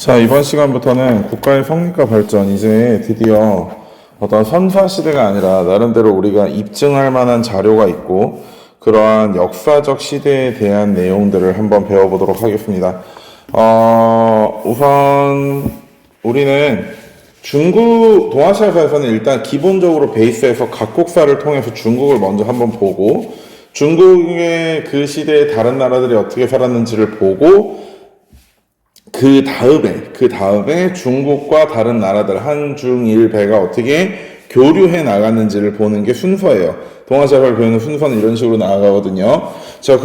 자, 이번 시간부터는 국가의 성립과 발전, 이제 드디어 어떤 선사 시대가 아니라 나름대로 우리가 입증할 만한 자료가 있고 그러한 역사적 시대에 대한 내용들을 한번 배워보도록 하겠습니다. 우선 우리는 중국 동아시아사에서는 일단 기본적으로 베이스에서 각국사를 통해서 중국을 먼저 한번 보고 중국의 그 시대의 다른 나라들이 어떻게 살았는지를 보고 그 다음에 중국과 다른 나라들 한중일배가 어떻게 교류해 나갔는지를 보는 게 순서예요. 동아시아사를 배우는 순서는 이런 식으로 나아가거든요. 자,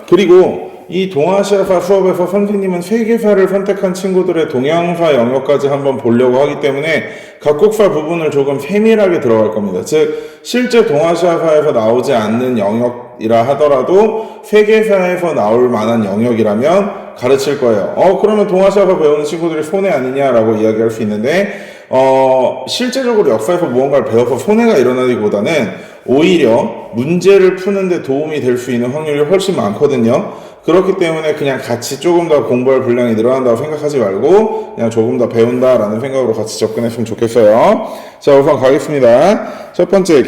그리고 이 동아시아사 수업에서 선생님은 세계사를 선택한 친구들의 동양사 영역까지 한번 보려고 하기 때문에 각국사 부분을 조금 세밀하게 들어갈 겁니다. 즉 실제 동아시아사에서 나오지 않는 영역이라 하더라도 세계사에서 나올 만한 영역이라면 가르칠 거예요. 그러면 동아시아사 배우는 친구들이 손해 아니냐라고 이야기할 수 있는데 실제적으로 역사에서 무언가를 배워서 손해가 일어나기보다는 오히려 문제를 푸는데 도움이 될 수 있는 확률이 훨씬 많거든요. 그렇기 때문에 그냥 같이 조금 더 공부할 분량이 늘어난다고 생각하지 말고 그냥 조금 더 배운다라는 생각으로 같이 접근했으면 좋겠어요. 자, 우선 가겠습니다. 첫 번째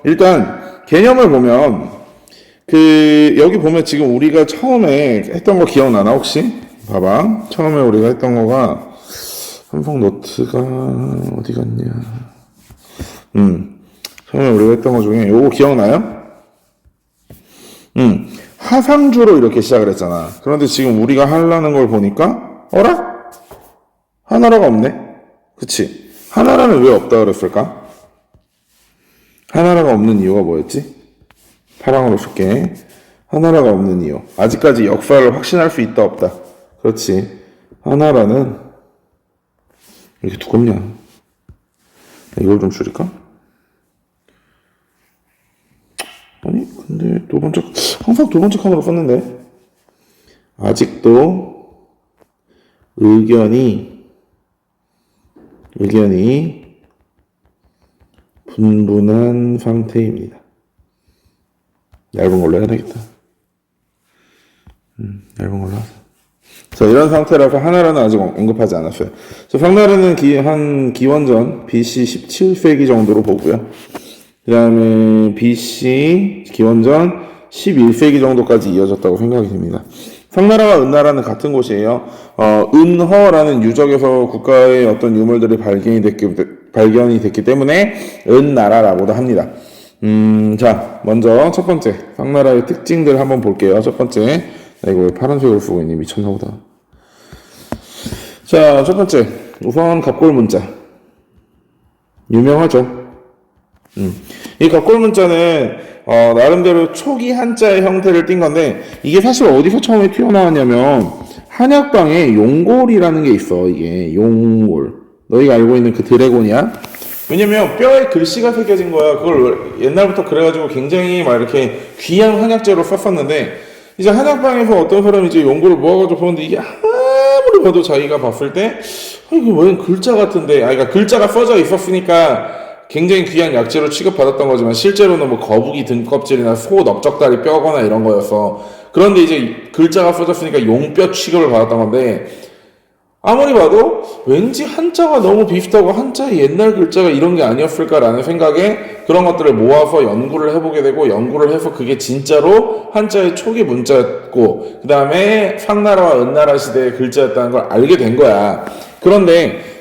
일단 개념을 보면 여기 보면 지금 우리가 처음에 했던 거 기억나나 혹시? 봐봐. 처음에 우리가 했던 거가 삼성 노트가 어디 갔냐? 처음에 우리가 했던 거 중에 요거 기억나요? 하상주로 이렇게 시작을 했잖아. 그런데 지금 우리가 하려는 걸 보니까 어라? 하나라가 없네? 그치? 하나라는 왜 없다 그랬을까? 하나라가 없는 이유가 뭐였지? 파랑으로 쓸게. 하나라가 없는 이유. 아직까지 역사를 확신할 수 있다 없다. 그렇지. 하나라는 왜 이렇게 두껍냐? 이걸 좀 줄일까? 아니 근데 항상 두 번째 칸으로 썼는데 아직도 의견이 분분한 상태입니다. 얇은 걸로 해야 되겠다. 얇은 걸로 하자. 자, 이런 상태라서 하나라는 아직 언급하지 않았어요. 자, 상나라는 기원전 BC 17세기 정도로 보고요. 그 다음에 BC 기원전 11세기 정도까지 이어졌다고 생각이 됩니다. 상나라와 은나라는 같은 곳이에요. 은허라는 유적에서 국가의 어떤 유물들이 발견이 됐기 때문에 은나라라고도 합니다. 자, 먼저 첫 번째 상나라의 특징들 한번 볼게요. 첫 번째, 나 이거 왜 파란색으로 쓰고 있니? 미쳤나보다. 자, 첫 번째, 우선 갑골문자 유명하죠. 이 갑골문자는 나름대로 초기 한자의 형태를 띈 건데 이게 사실 어디서 처음에 튀어나왔냐면 한약방에 용골이라는 게 있어. 이게 용골, 너희가 알고 있는 그 드래곤이야. 왜냐면 뼈에 글씨가 새겨진 거야. 그걸 옛날부터 그래가지고 굉장히 막 이렇게 귀한 한약재로 썼었는데 이제 한약방에서 어떤 사람이 이제 용골을 모아가지고 보는데 이게 아무리 봐도 자기가 봤을 때 이거 왜 글자 같은데, 그러니까 글자가 써져 있었으니까 굉장히 귀한 약재로 취급받았던 거지만 실제로는 뭐 거북이 등껍질이나 소 넓적다리 뼈거나 이런 거였어. 그런데 이제 글자가 써졌으니까 용뼈 취급을 받았던 건데 아무리 봐도 왠지 한자가 너무 비슷하고 한자의 옛날 글자가 이런 게 아니었을까라는 생각에 그런 것들을 모아서 연구를 해보게 되고 연구를 해서 그게 진짜로 한자의 초기 문자였고 그 다음에 상나라와 은나라 시대의 글자였다는 걸 알게 된 거야.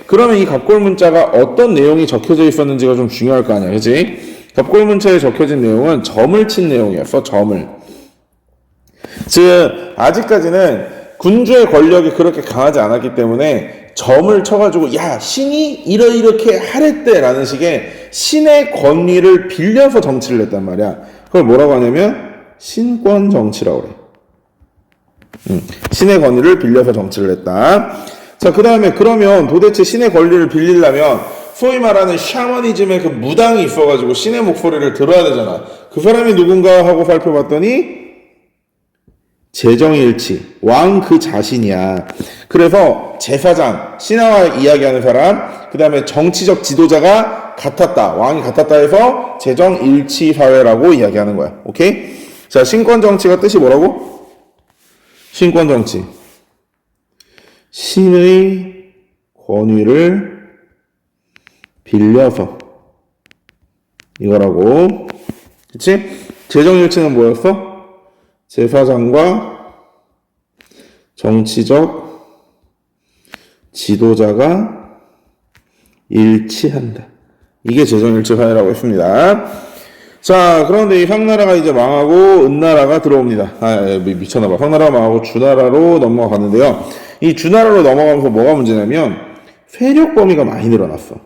그러면 이 갑골문자가 어떤 내용이 적혀져 있었는지가 좀 중요할 거 아니야, 그치? 갑골문자에 적혀진 내용은 점을 친 내용이었어, 점을. 즉, 아직까지는 군주의 권력이 그렇게 강하지 않았기 때문에 점을 쳐가지고, 야, 신이 이렇게 하랬대 라는 식의 신의 권위를 빌려서 정치를 했단 말이야. 그걸 뭐라고 하냐면, 신권 정치라고 그래. 신의 권위를 빌려서 정치를 했다. 자, 그 다음에 그러면 도대체 신의 권리를 빌리려면 소위 말하는 샤머니즘의 그 무당이 있어가지고 신의 목소리를 들어야 되잖아. 그 사람이 누군가 하고 살펴봤더니 제정일치, 왕 그 자신이야. 그래서 제사장, 신하와 이야기하는 사람, 그 다음에 정치적 지도자가 같았다, 왕이 같았다 해서 제정일치 사회라고 이야기하는 거야. 오케이? 자, 신권정치가 뜻이 뭐라고? 신권정치. 신의 권위를 빌려서 이거라고. 그치? 재정일치는 뭐였어? 제사장과 정치적 지도자가 일치한다. 이게 재정일치 사회라고 했습니다. 자, 그런데 이 황나라가 이제 망하고 은나라가 들어옵니다. 미쳤나봐. 황나라가 망하고 주나라로 넘어가는데요. 이 주나라로 넘어가면서 뭐가 문제냐면 세력 범위가 많이 늘어났어.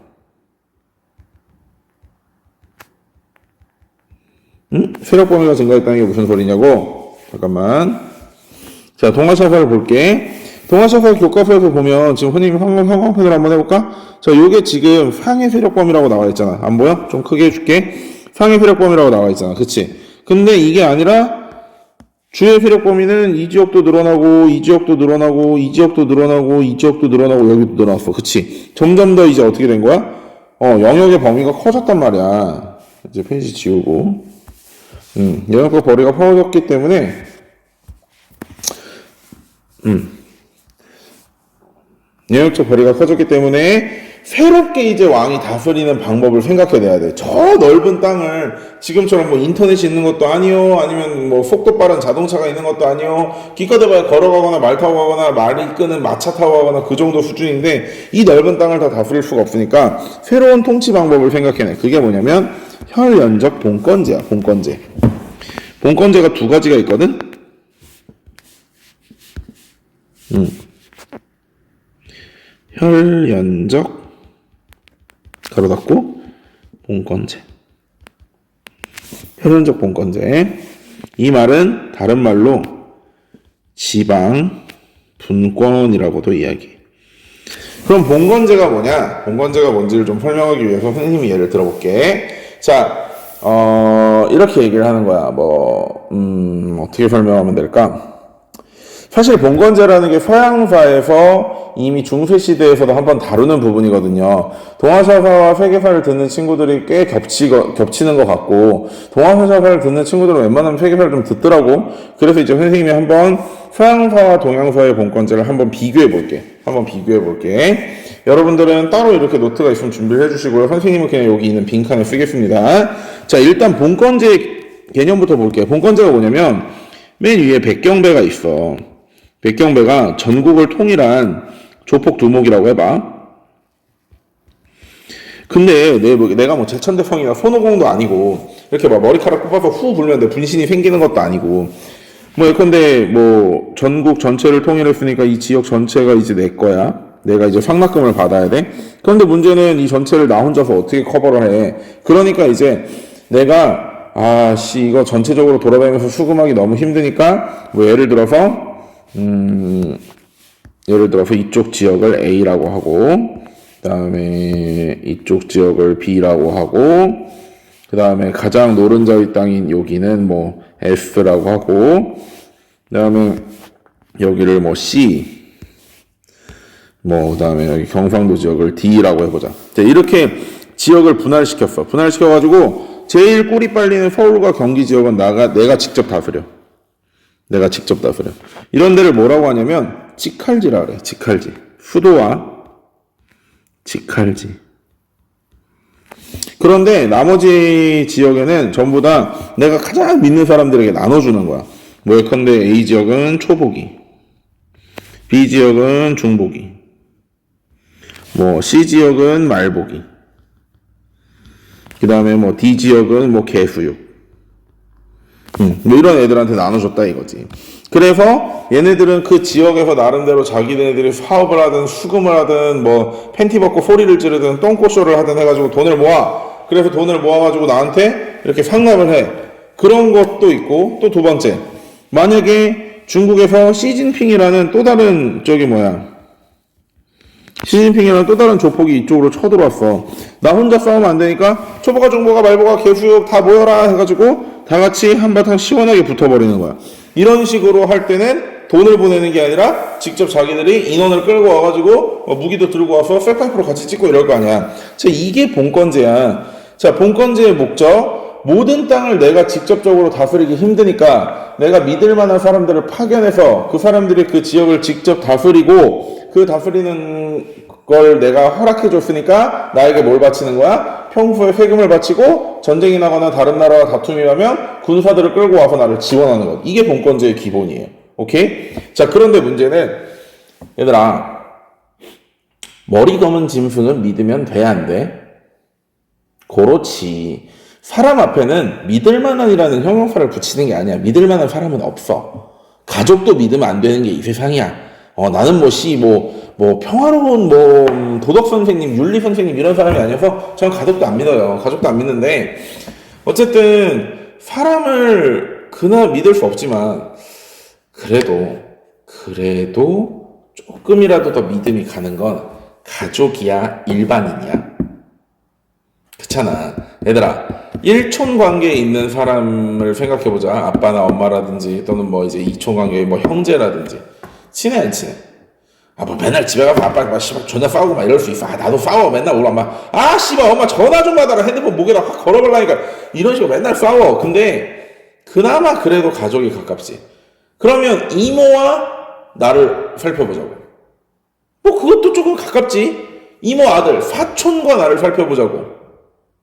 세력 범위가 증가했다는 게 무슨 소리냐고? 잠깐만. 자, 동아시아사를 볼게. 동아시아사 교과서에서 보면 지금 흔히 형광펜을 한번 해볼까? 자, 요게 지금 상해 세력 범위라고 나와 있잖아. 안 보여? 좀 크게 해줄게. 상해 세력 범위라고 나와 있잖아. 그치? 근데 이게 아니라 주의 세력 범위는 이 지역도 늘어나고 이 지역도 늘어나고 이 지역도 늘어나고 이 지역도 늘어나고 여기도 늘어났어. 그치? 점점 더 이제 어떻게 된 거야? 영역의 범위가 커졌단 말이야. 이제 페이지 지우고. 영역의 범위가 커졌기 때문에 영역적 거리가 커졌기 때문에 새롭게 이제 왕이 다스리는 방법을 생각해내야 돼. 저 넓은 땅을 지금처럼 뭐 인터넷이 있는 것도 아니요, 아니면 뭐 속도 빠른 자동차가 있는 것도 아니요, 기껏해봐야 걸어가거나 말 타고 가거나 말이 끄는 마차 타고 가거나 그 정도 수준인데 이 넓은 땅을 다 다스릴 수가 없으니까 새로운 통치 방법을 생각해내. 그게 뭐냐면 혈연적 봉건제야. 봉건제. 봉건제가 두 가지가 있거든. 혈연적 가로 닫고 봉건제. 혈연적 봉건제. 이 말은 다른 말로 지방 분권이라고도 이야기해. 그럼 봉건제가 뭐냐? 봉건제가 뭔지를 좀 설명하기 위해서 선생님이 예를 들어볼게. 자, 이렇게 얘기를 하는 거야. 어떻게 설명하면 될까? 사실 봉건제라는 게 서양사에서 이미 중세시대에서도 한번 다루는 부분이거든요. 동아시아사와 세계사를 듣는 친구들이 꽤 겹치는 것 같고, 동아시아사를 듣는 친구들은 웬만하면 세계사를 좀 듣더라고. 그래서 이제 선생님이 한번 서양사와 동양사의 봉건제를 한번 비교해볼게. 여러분들은 따로 이렇게 노트가 있으면 준비를 해주시고요. 선생님은 그냥 여기 있는 빈칸에 쓰겠습니다. 자, 일단 봉건제 개념부터 볼게요. 봉건제가 뭐냐면, 맨 위에 백경배가 있어. 백경배가 전국을 통일한 조폭 두목이라고 해봐. 근데 내가 뭐 제천대성이나 손오공도 아니고 이렇게 막 머리카락 뽑아서 후 불면 내 분신이 생기는 것도 아니고 뭐 예컨대 뭐 전국 전체를 통일했으니까 이 지역 전체가 이제 내 거야. 내가 이제 상납금을 받아야 돼. 그런데 문제는 이 전체를 나 혼자서 어떻게 커버를 해. 그러니까 이제 내가 이거 전체적으로 돌아다니면서 수금하기 너무 힘드니까, 뭐, 예를 들어서 이쪽 지역을 A라고 하고, 그 다음에 이쪽 지역을 B라고 하고, 그 다음에 가장 노른자위 땅인 여기는 뭐, S라고 하고, 그 다음에 여기를 뭐, C, 그 다음에 여기 경상도 지역을 D라고 해보자. 자, 이렇게 지역을 분할시켰어. 분할시켜가지고, 제일 꼬리 빨리는 서울과 경기 지역은 내가 직접 다스려. 이런 데를 뭐라고 하냐면 직할지라 그래. 직할지. 수도와 직할지. 그런데 나머지 지역에는 전부 다 내가 가장 믿는 사람들에게 나눠주는 거야. 뭐 예컨대 A 지역은 초보기, B 지역은 중보기, 뭐 C 지역은 말보기, 그 다음에 뭐 D 지역은 뭐 개수육. 뭐 이런 애들한테 나눠줬다 이거지. 그래서 얘네들은 그 지역에서 나름대로 자기네들이 사업을 하든 수금을 하든 뭐 팬티 벗고 소리를 지르든 똥꼬쇼를 하든 해가지고 돈을 모아. 그래서 돈을 모아가지고 나한테 이렇게 상납을 해. 그런 것도 있고, 또 두 번째. 만약에 중국에서 시진핑이라는 또 다른 시진핑이라는 또 다른 조폭이 이쪽으로 쳐들어왔어. 나 혼자 싸우면 안 되니까 초보가 중보가 말보가 개수육 다 모여라 해가지고 다 같이 한바탕 시원하게 붙어버리는 거야. 이런 식으로 할 때는 돈을 보내는 게 아니라 직접 자기들이 인원을 끌고 와가지고 무기도 들고 와서 셀파이프로 같이 찍고 이럴 거 아니야. 자, 이게 봉건제야. 자, 봉건제의 목적, 모든 땅을 내가 직접적으로 다스리기 힘드니까 내가 믿을 만한 사람들을 파견해서 그 사람들이 그 지역을 직접 다스리고 그 다스리는 걸 내가 허락해 줬으니까 나에게 뭘 바치는 거야? 평소에 세금을 바치고 전쟁이 나거나 다른 나라와 다툼이 나면 군사들을 끌고 와서 나를 지원하는 것. 이게 본권제의 기본이에요. 오케이? 자, 그런데 문제는 얘들아, 머리 검은 짐승은 믿으면 돼, 안 돼? 그렇지. 사람 앞에는 믿을 만한이라는 형용사를 붙이는 게 아니야. 믿을 만한 사람은 없어. 가족도 믿으면 안 되는 게 이 세상이야. 나는 평화로운 도덕 선생님, 윤리 선생님 이런 사람이 아니어서 저는 가족도 안 믿어요. 가족도 안 믿는데 어쨌든 사람을 그나 믿을 수 없지만 그래도 조금이라도 더 믿음이 가는 건 가족이야, 일반인이야. 그렇잖아. 얘들아, 일촌 관계에 있는 사람을 생각해보자. 아빠나 엄마라든지 또는 이제 이촌 관계의 형제라든지 친해 안 친해? 맨날 집에 가서 아빠 씨발 전화 싸우고 막 이럴 수 있어. 나도 싸워. 맨날 우리 엄마 씨발 엄마 전화 좀 받아라. 핸드폰 목에다 확 걸어버리니까 이런 식으로 맨날 싸워. 근데 그나마 그래도 가족이 가깝지. 그러면 이모와 나를 살펴보자고. 그것도 조금 가깝지. 이모 아들 사촌과 나를 살펴보자고.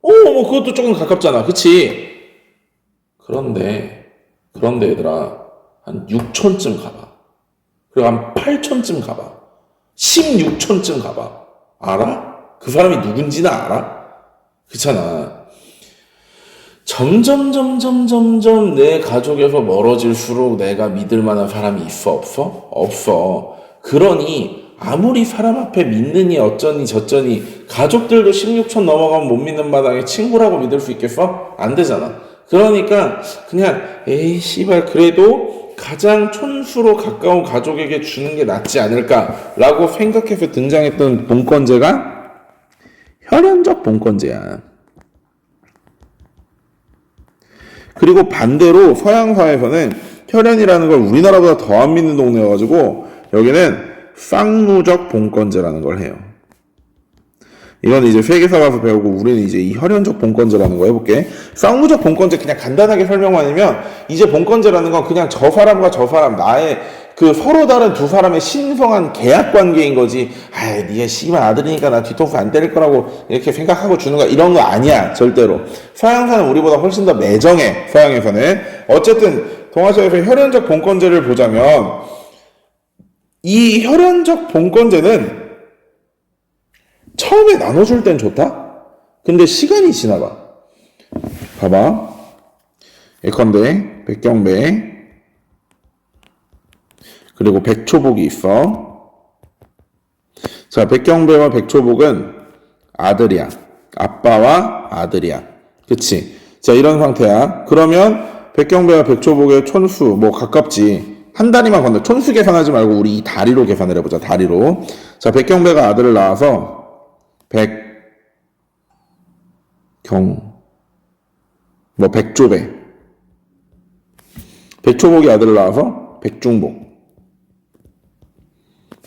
그것도 조금 가깝잖아. 그치? 그런데 얘들아, 한 6촌쯤 가봐. 그리고 한 8촌쯤 가봐. 16촌쯤 가봐. 알아? 그 사람이 누군지는 알아? 그렇잖아. 점점 내 가족에서 멀어질수록 내가 믿을 만한 사람이 있어, 없어? 없어. 그러니 아무리 사람 앞에 믿느니 어쩌니 저쩌니 가족들도 16촌 넘어가면 못 믿는 마당에 친구라고 믿을 수 있겠어? 안 되잖아. 그러니까 그냥 에이 씨발 그래도 가장 촌수로 가까운 가족에게 주는 게 낫지 않을까라고 생각해서 등장했던 본권제가 혈연적 본권제야. 그리고 반대로 서양 사회에서는 혈연이라는 걸 우리나라보다 더 안 믿는 동네여가지고 여기는 쌍무적 본권제라는 걸 해요. 이건 이제 세계사 가서 배우고 우리는 이제 이 혈연적 본권제라는 거 해볼게. 쌍무적 본권제 그냥 간단하게 설명만 하면 이제 본권제라는 건 그냥 저 사람과 저 사람 나의 그 서로 다른 두 사람의 신성한 계약 관계인 거지. 니가 씨발 아들이니까 나 뒤통수 안 때릴 거라고 이렇게 생각하고 주는 거야. 이런 거 아니야. 절대로. 서양사는 우리보다 훨씬 더 매정해. 서양에서는. 어쨌든 동아시아에서 혈연적 본권제를 보자면 이 혈연적 본권제는 처음에 나눠줄 땐 좋다? 근데 시간이 지나가. 봐봐. 예컨대 백경배 그리고 백초복이 있어. 자, 백경배와 백초복은 아들이야. 아빠와 아들이야. 그치? 자, 이런 상태야. 그러면 백경배와 백초복의 촌수 가깝지. 한 다리만 건너. 촌수 계산하지 말고 우리 이 다리로 계산을 해보자. 다리로. 자, 백경배가 아들을 낳아서 백조배. 백초복이 아들을 낳아서 백중복.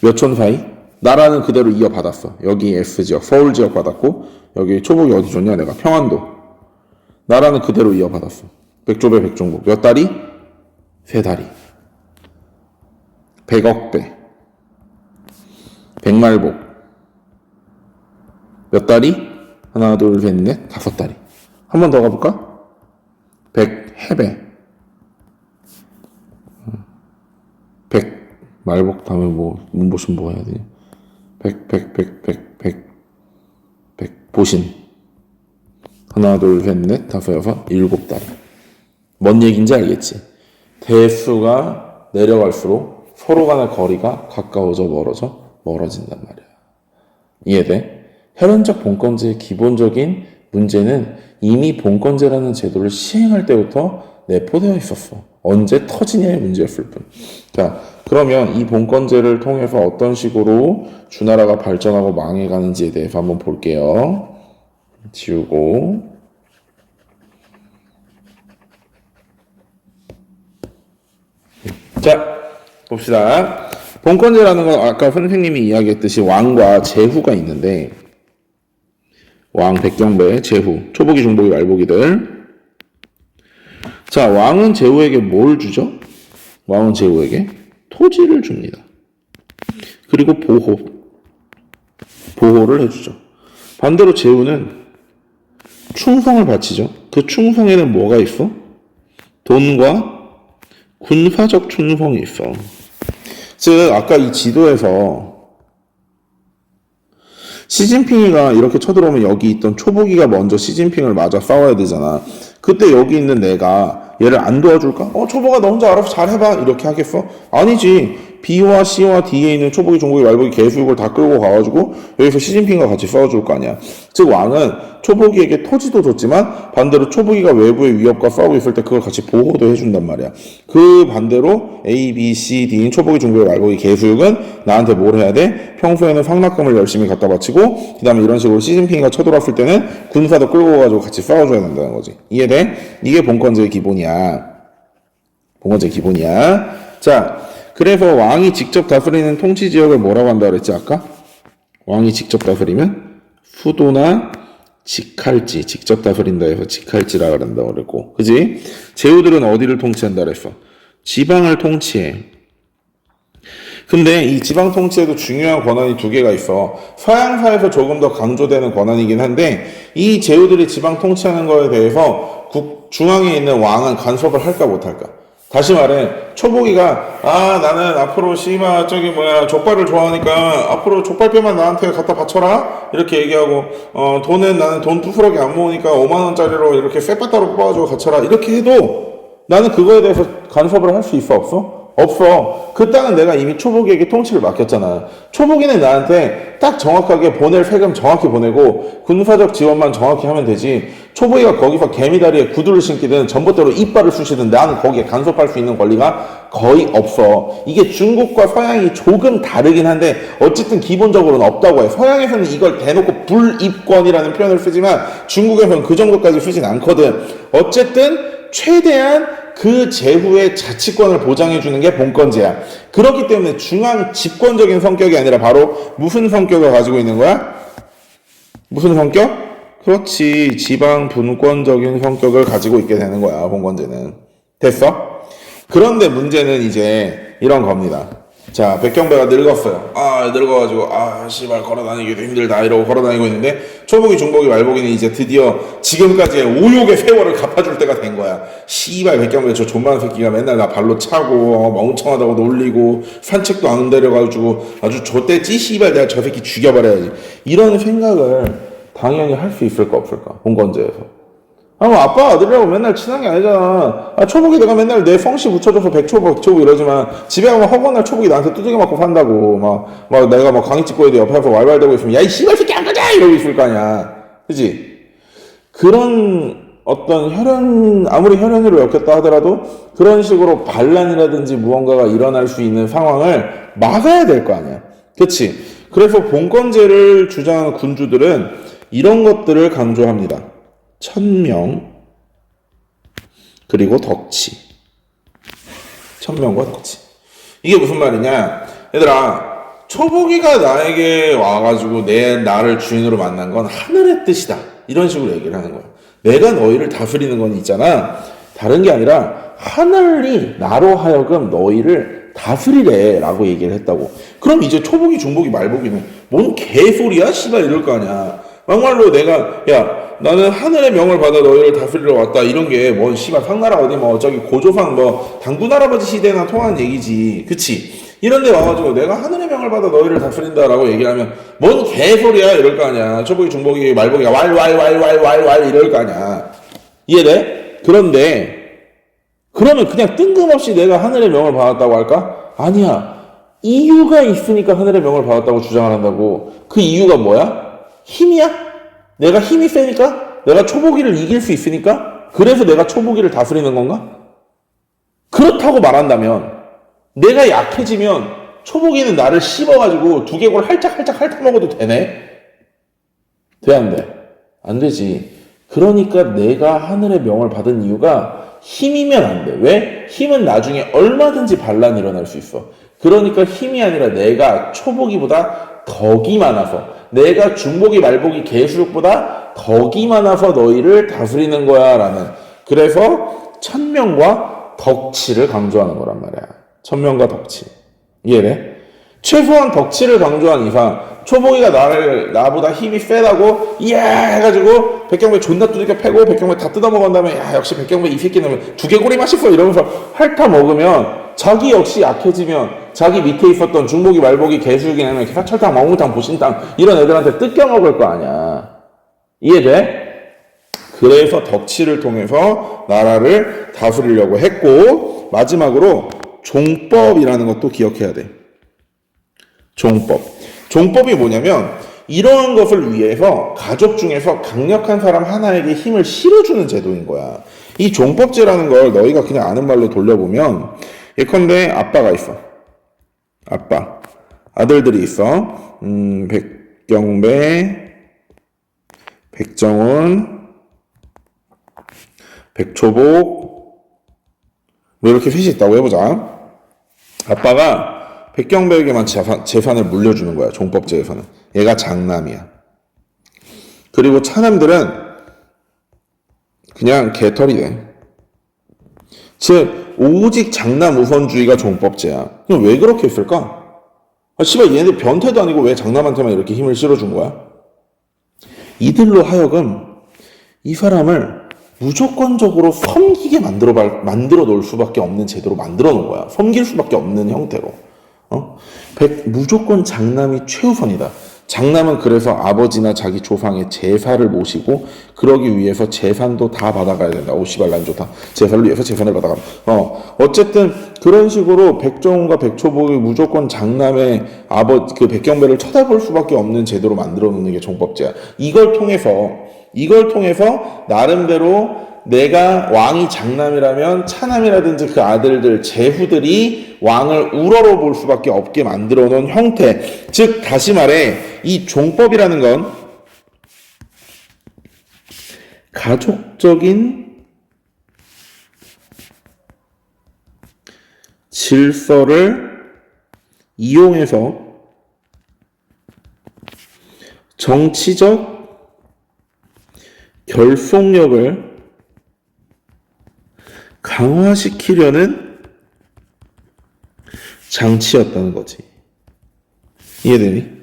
몇 촌 사이? 나라는 그대로 이어받았어. 여기 S지역, 서울지역 받았고 여기 초복이 어디 줬냐 내가? 평안도. 나라는 그대로 이어받았어. 백조배, 백중복. 몇 다리? 세 다리. 백억배. 백말복. 몇 다리? 하나, 둘, 셋, 넷, 다섯 다리. 한 번 더 가볼까? 백해배. 백말복 다음에 문보신 해야 되냐? 백보신. 하나, 둘, 셋, 넷, 다섯, 여섯, 일곱 다리. 뭔 얘기인지 알겠지? 대수가 내려갈수록 서로 간의 거리가 가까워져 멀어진단 말이야. 이해돼? 혈연적 본권제의 기본적인 문제는 이미 본권제라는 제도를 시행할 때부터 내포되어 있었어. 언제 터지냐의 문제였을 뿐. 자, 그러면 이 본권제를 통해서 어떤 식으로 주나라가 발전하고 망해가는지에 대해서 한번 볼게요. 지우고. 자, 봅시다. 본권제라는 건 아까 선생님이 이야기했듯이 왕과 제후가 있는데 왕, 백경배, 제후, 초복이, 중복이, 말복이들 자, 왕은 제후에게 뭘 주죠? 왕은 제후에게 토지를 줍니다. 그리고 보호를 해주죠. 반대로 제후는 충성을 바치죠. 그 충성에는 뭐가 있어? 돈과 군사적 충성이 있어. 즉 아까 이 지도에서 시진핑이가 이렇게 쳐들어오면 여기 있던 초보기가 먼저 시진핑을 맞아 싸워야 되잖아. 그때 여기 있는 내가 얘를 안 도와줄까? 초보가 너 혼자 알아서 잘해봐. 이렇게 하겠어? 아니지. B와 C와 D에 있는 초보기, 중보기, 말보기, 개수육을 다 끌고 가가지고 여기서 시진핑과 같이 싸워줄 거 아니야. 즉 왕은 초보기에게 토지도 줬지만 반대로 초보기가 외부의 위협과 싸우고 있을 때 그걸 같이 보호도 해준단 말이야. 그 반대로 A, B, C, D인 초보기, 중보기, 말보기, 개수육은 나한테 뭘 해야 돼? 평소에는 상납금을 열심히 갖다 바치고 그 다음에 이런 식으로 시진핑이가 쳐들어왔을 때는 군사도 끌고 가지고 같이 싸워줘야 된다는 거지. 이해돼? 이게 본건제의 기본이야. 본건제의 기본이야. 자, 그래서 왕이 직접 다스리는 통치 지역을 뭐라고 한다 그랬지 아까? 왕이 직접 다스리면 수도나 직할지, 직접 다스린다 해서 직할지라 그런다 그랬고, 그지? 제후들은 어디를 통치한다 그랬어? 지방을 통치해. 근데 이 지방 통치에도 중요한 권한이 두 개가 있어. 서양사에서 조금 더 강조되는 권한이긴 한데 이 제후들이 지방 통치하는 거에 대해서 중앙에 있는 왕은 간섭을 할까 못할까? 다시 말해 초보기가 나는 앞으로 족발을 좋아하니까 앞으로 족발뼈만 나한테 갖다 바쳐라 이렇게 얘기하고 돈은 나는 돈 부스러기 안 모으니까 5만원짜리로 이렇게 쇠바따로 뽑아가지고 갖춰라 이렇게 해도 나는 그거에 대해서 간섭을 할 수 있어 없어? 없어. 그 땅은 내가 이미 초보기에게 통치를 맡겼잖아. 초보기는 나한테 딱 정확하게 보낼 세금 정확히 보내고 군사적 지원만 정확히 하면 되지. 초보기가 거기서 개미다리에 구두를 신기든 전봇대로 이빨을 쑤시든 나는 거기에 간섭할 수 있는 권리가 거의 없어. 이게 중국과 서양이 조금 다르긴 한데 어쨌든 기본적으로는 없다고 해. 서양에서는 이걸 대놓고 불입권이라는 표현을 쓰지만 중국에서는 그 정도까지 쓰진 않거든. 어쨌든 최대한 그 제후의 자치권을 보장해주는 게 본건제야. 그렇기 때문에 중앙 집권적인 성격이 아니라 바로 무슨 성격을 가지고 있는 거야? 무슨 성격? 그렇지. 지방 분권적인 성격을 가지고 있게 되는 거야. 본건제는. 됐어? 그런데 문제는 이제 이런 겁니다. 자, 백경배가 늙었어요. 늙어가지고, 씨발, 걸어다니기도 힘들다. 이러고 걸어다니고 있는데, 초보기, 중보기, 말보기는 이제 드디어 지금까지의 오욕의 세월을 갚아줄 때가 된 거야. 씨발, 백경배 저 존만 새끼가 맨날 나 발로 차고, 멍청하다고 놀리고, 산책도 안 데려가지고, 아주 좆대지, 씨발, 내가 저 새끼 죽여버려야지. 이런 생각을 당연히 할 수 있을까, 없을까? 본건제에서. 아빠 아들이라고 맨날 친한 게 아니잖아. 초복이 내가 맨날 내 성씨 붙여줘서 백초복 이러지만 집에 가면 허구한 날 초복이 나한테 두들겨 맞고 산다고. 막 내가 막 강의 찍고 있는데 옆에 와서 왈왈대고 있으면 야, 이 씨발 새끼 안 가자! 이러고 있을 거 아니야. 그치? 그런 어떤 아무리 혈연으로 엮였다 하더라도 그런 식으로 반란이라든지 무언가가 일어날 수 있는 상황을 막아야 될 거 아니야. 그치? 그래서 본건제를 주장하는 군주들은 이런 것들을 강조합니다. 천명 그리고 덕치. 천명과 덕치. 이게 무슨 말이냐? 얘들아, 초보기가 나에게 와가지고 나를 주인으로 만난 건 하늘의 뜻이다. 이런 식으로 얘기를 하는 거야. 내가 너희를 다스리는 건 있잖아. 다른 게 아니라 하늘이 나로 하여금 너희를 다스리래 라고 얘기를 했다고. 그럼 이제 초보기, 중보기, 말보기는 뭔 개소리야? 씨발 이럴 거 아니야. 막말로 내가 나는 하늘의 명을 받아 너희를 다스리러 왔다 이런 게 뭔 씨발 상나라 어디 저기 고조상 당군 할아버지 시대나 통하는 얘기지. 그치? 이런데 와가지고 내가 하늘의 명을 받아 너희를 다스린다라고 얘기하면 뭔 개소리야 이럴 거 아니야. 초보기, 중보기, 말보기가 왈 이럴 거 아니야. 이해돼? 그런데 그러면 그냥 뜬금없이 내가 하늘의 명을 받았다고 할까? 아니야. 이유가 있으니까 하늘의 명을 받았다고 주장을 한다고. 그 이유가 뭐야? 힘이야? 내가 힘이 세니까? 내가 초보기를 이길 수 있으니까? 그래서 내가 초보기를 다스리는 건가? 그렇다고 말한다면 내가 약해지면 초보기는 나를 씹어가지고 두개골 할짝 핥아먹어도 되네? 돼, 안 돼? 안 되지. 그러니까 내가 하늘의 명을 받은 이유가 힘이면 안 돼. 왜? 힘은 나중에 얼마든지 반란이 일어날 수 있어. 그러니까 힘이 아니라 내가 초보기보다 덕이 많아서, 내가 중보기, 말보기, 개수육보다 덕이 많아서 너희를 다스리는 거야 라는. 그래서 천명과 덕치를 강조하는 거란 말이야. 천명과 덕치. 이해돼? 최소한 덕치를 강조한 이상 초보기가 나보다 힘이 세다고 해가지고 백경배 존나 두들겨 패고 백경배 다 뜯어먹은 다음에 야 역시 백경배 이 새끼는 두개골이 맛있어 이러면서 핥아 먹으면 자기 역시 약해지면 자기 밑에 있었던 중복이 말복이 개수육이나 사철탕 멍무탕 보신탕 이런 애들한테 뜯겨 먹을 거 아니야. 이해돼? 그래서 덕치를 통해서 나라를 다스리려고 했고 마지막으로 종법이라는 것도 기억해야 돼. 종법이 뭐냐면 이런 것을 위해서 가족 중에서 강력한 사람 하나에게 힘을 실어주는 제도인 거야. 이 종법제라는 걸 너희가 그냥 아는 말로 돌려보면 예컨대 아빠가 있어. 아빠. 아들들이 있어. 백경배, 백정훈, 백초복 뭐 이렇게 셋이 있다고 해보자. 아빠가 백경배에게만 재산을 물려주는 거야. 종법제에서는. 얘가 장남이야. 그리고 차남들은 그냥 개털이 돼. 즉 오직 장남 우선주의가 종법제야. 그럼 왜 그렇게 했을까? 씨발 얘네들 변태도 아니고 왜 장남한테만 이렇게 힘을 실어준 거야? 이들로 하여금 이 사람을 무조건적으로 섬기게 만들어 놓을 수밖에 없는 제도로 만들어 놓은 거야. 섬길 수밖에 없는 형태로. 무조건 장남이 최우선이다. 장남은 그래서 아버지나 자기 조상의 제사를 모시고 그러기 위해서 재산도 다 받아가야 된다. 오 씨발 난 좋다. 제사를 위해서 재산을 받아가. 어쨌든 그런 식으로 백정훈과 백초복이 무조건 장남의 그 백경배를 쳐다볼 수밖에 없는 제도로 만들어 놓는 게 종법제야. 이걸 통해서 나름대로 내가 왕이 장남이라면 차남이라든지 그 아들들, 제후들이 왕을 우러러볼 수밖에 없게 만들어 놓은 형태. 즉 다시 말해 이 종법이라는 건 가족적인 질서를 이용해서 정치적 결속력을 강화시키려는 장치였다는 거지. 이해되니?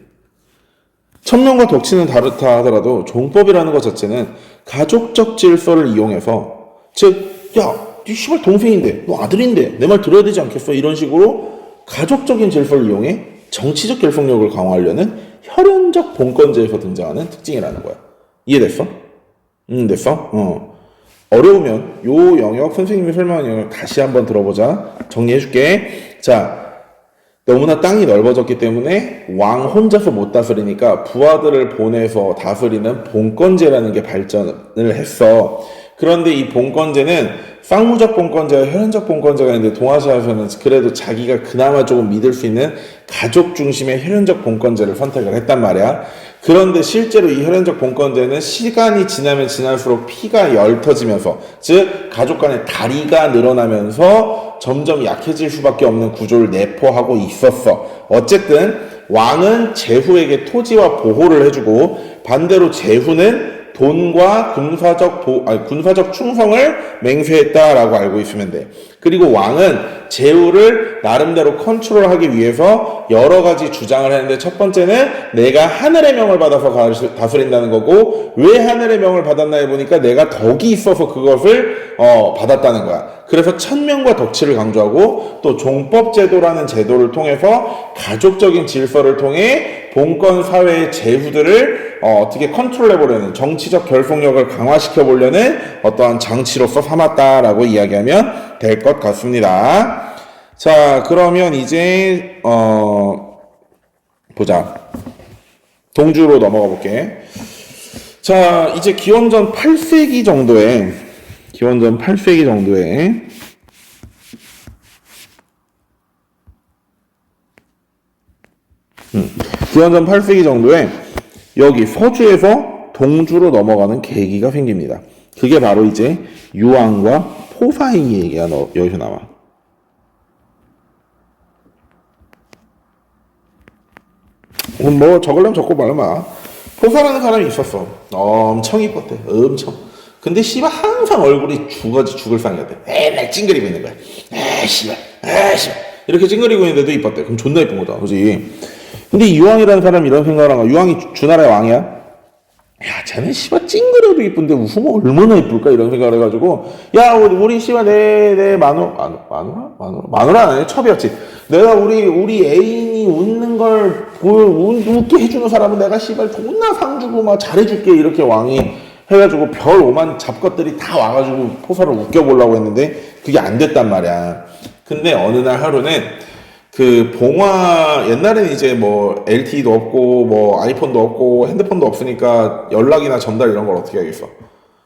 천명과 덕치는 다르다 하더라도 종법이라는 것 자체는 가족적 질서를 이용해서 즉, 야, 네 씨발 동생인데, 너 아들인데 내 말 들어야 되지 않겠어? 이런 식으로 가족적인 질서를 이용해 정치적 결속력을 강화하려는 혈연적 본권제에서 등장하는 특징이라는 거야. 이해됐어? 됐어? 어려우면 요 영역 선생님이 설명한 영역 다시 한번 들어보자. 정리해줄게. 자, 너무나 땅이 넓어졌기 때문에 왕 혼자서 못 다스리니까 부하들을 보내서 다스리는 본권제라는 게 발전을 했어. 그런데 이 본권제는 쌍무적 본권제와 혈연적 본권제가 있는데 동아시아에서는 그래도 자기가 그나마 조금 믿을 수 있는 가족 중심의 혈연적 본권제를 선택을 했단 말이야. 그런데 실제로 이 혈연적 본권제는 시간이 지나면 지날수록 피가 엷어지면서 즉 가족 간의 다리가 늘어나면서 점점 약해질 수밖에 없는 구조를 내포하고 있었어. 어쨌든 왕은 제후에게 토지와 보호를 해주고 반대로 제후는 돈과 군사적 충성을 맹세했다라고 알고 있으면 돼. 그리고 왕은 제후를 나름대로 컨트롤하기 위해서 여러 가지 주장을 했는데 첫 번째는 내가 하늘의 명을 받아서 다스린다는 거고 왜 하늘의 명을 받았나 해보니까 내가 덕이 있어서 그것을 받았다는 거야. 그래서 천명과 덕치를 강조하고 또 종법제도라는 제도를 통해서 가족적인 질서를 통해 본권 사회의 제후들을 어떻게 컨트롤해보려는 정치적 결속력을 강화시켜보려는 어떠한 장치로서 삼았다라고 이야기하면 될 것 같습니다. 자, 그러면 이제 보자. 동주로 넘어가 볼게. 자, 이제 기원전 8세기 정도에 기원전 8세기 정도에 여기 서주에서 동주로 넘어가는 계기가 생깁니다. 그게 바로 이제 유황과 포사의 얘기가 여기서 나와. 뭐 적으려면 적고 말면 포사라는 사람이 있었어. 엄청 이뻤대. 엄청. 근데 씨발 항상 얼굴이 죽을 상이었대. 맨날 찡그리고 있는 거야. 씨발, 씨발. 이렇게 찡그리고 있는데도 이뻤대. 그럼 존나 이쁜 거다, 그지? 근데 이왕이라는 사람이 이런 생각을 한 거야. 이왕이 주나라의 왕이야? 야, 쟤는 씨발 찡그려도 이쁜데 웃으면 얼마나 이쁠까? 이런 생각을 해가지고, 야, 우리 씨발 내 마누라 아니야? 첩이었지. 내가 우리 애인이 웃는 걸 웃게 해주는 사람은 내가 씨발 존나 상 주고 막 잘해줄게. 이렇게 왕이 해가지고 별 5만 잡것들이 다 와가지고 포사를 웃겨보려고 했는데 그게 안 됐단 말이야. 근데 어느 날 하루는 그 봉화, 옛날에는 이제 뭐 LTE도 없고 뭐 아이폰도 없고 핸드폰도 없으니까 연락이나 전달 이런 걸 어떻게 하겠어.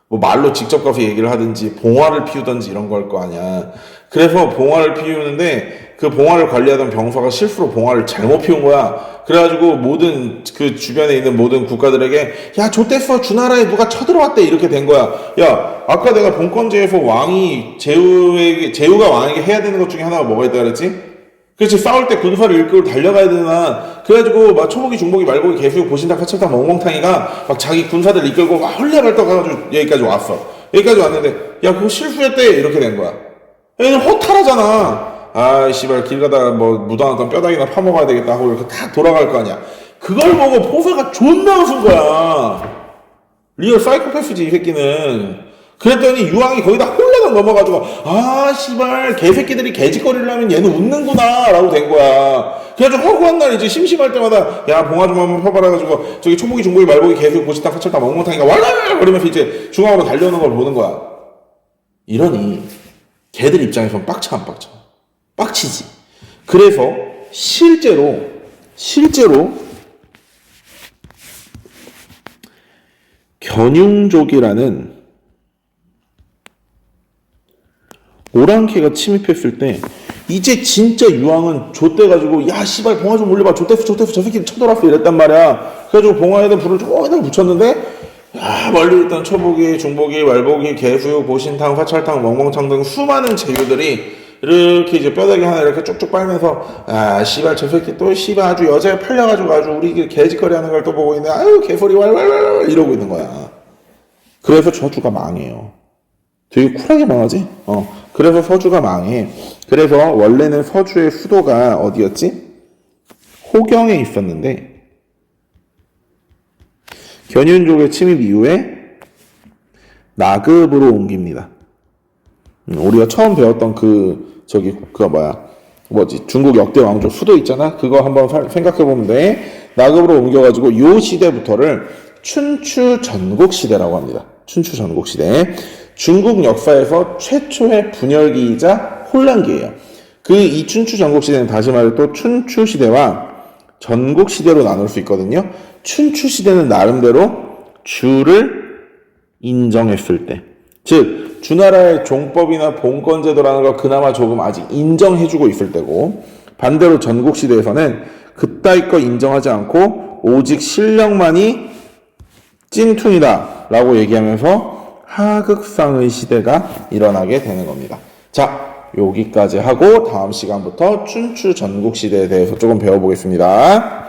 뭐 말로 직접 가서 얘기를 하든지 봉화를 피우든지 이런 걸 거 아니야. 그래서 봉화를 피우는데 그 봉화를 관리하던 병사가 실수로 봉화를 잘못 피운 거야. 그래가지고 모든 그 주변에 있는 모든 국가들에게 야 좆됐어 주나라에 누가 쳐들어왔대 이렇게 된 거야. 야 아까 내가 본건제에서 왕이 제후가 왕에게 해야 되는 것 중에 하나가 뭐가 있다 그랬지? 그렇지 싸울 때 군사를 일끌고 달려가야 되나. 그래가지고 막 초복이 중복이 말복이 개수육 보신탕 사철탕 멍멍탕이가 막 자기 군사들 이끌고 막 헐레벌떡 가가지고 여기까지 왔어. 여기까지 왔는데 야 그거 실수였대 이렇게 된 거야. 얘는 허탈하잖아. 아 씨발 길 가다가 뭐 묻어놨던 뼈다귀나 파먹어야 되겠다 하고 이렇게 다 돌아갈 거 아니야. 그걸 보고 포사가 존나 웃은 거야. 리얼 사이코패스지 이 새끼는. 그랬더니 유황이 거기다 홀레당 넘어가지고 아 씨발 개새끼들이 개짓거리를 하면 얘는 웃는구나 라고 된 거야. 그래가지고 허구한 날 이제 심심할 때마다 야 봉화 좀 한번 펴봐라 가지고 저기 초복이 중복이 말복이 개수육 보시탕 사철탕 멍멍탕이가 왈랄 그러면서 이제 중앙으로 달려오는 걸 보는 거야. 이러니 걔들 입장에선 빡쳐 안 빡쳐? 빡치지. 그래서 실제로 견융족이라는 오랑캐가 침입했을 때 이제 진짜 유황은 좆돼가지고 야 씨발 봉화 좀 올려봐 좆됐어 저 새끼 쳐들어왔어 이랬단 말이야. 그래가지고 봉화에다 불을 조금 붙였는데 야 멀리 있던 초복이 중복이 말복이 개수육 보신탕 사철탕 멍멍탕 등 수많은 제유들이 이렇게 이제 뼈다귀 하나 이렇게 쭉쭉 빨면서 아 씨발 저 새끼 또 씨발 아주 여자에 팔려가지고 아주 우리 개짓거리 하는 걸 또 보고 있네. 아유 개소리 왈왈왈 이러고 있는 거야. 그래서 저주가 망해요. 되게 쿨하게 망하지? 그래서 서주가 망해. 그래서 원래는 서주의 수도가 어디였지? 호경에 있었는데 견윤족의 침입 이후에 나급으로 옮깁니다. 우리가 처음 배웠던 중국 역대 왕조 수도 있잖아. 그거 한번 생각해보면 돼. 나급으로 옮겨가지고 요 시대부터를 춘추 전국시대라고 합니다. 춘추 전국시대. 중국 역사에서 최초의 분열기이자 혼란기예요. 이 춘추 전국시대는 다시 말해 또 춘추시대와 전국시대로 나눌 수 있거든요. 춘추시대는 나름대로 주를 인정했을 때, 즉 주나라의 종법이나 봉건제도라는 걸 그나마 조금 아직 인정해주고 있을 때고, 반대로 전국시대에서는 그따위 거 인정하지 않고 오직 실력만이 찐퉁이다 라고 얘기하면서 하극상의 시대가 일어나게 되는 겁니다. 자, 여기까지 하고 다음 시간부터 춘추 전국시대에 대해서 조금 배워보겠습니다.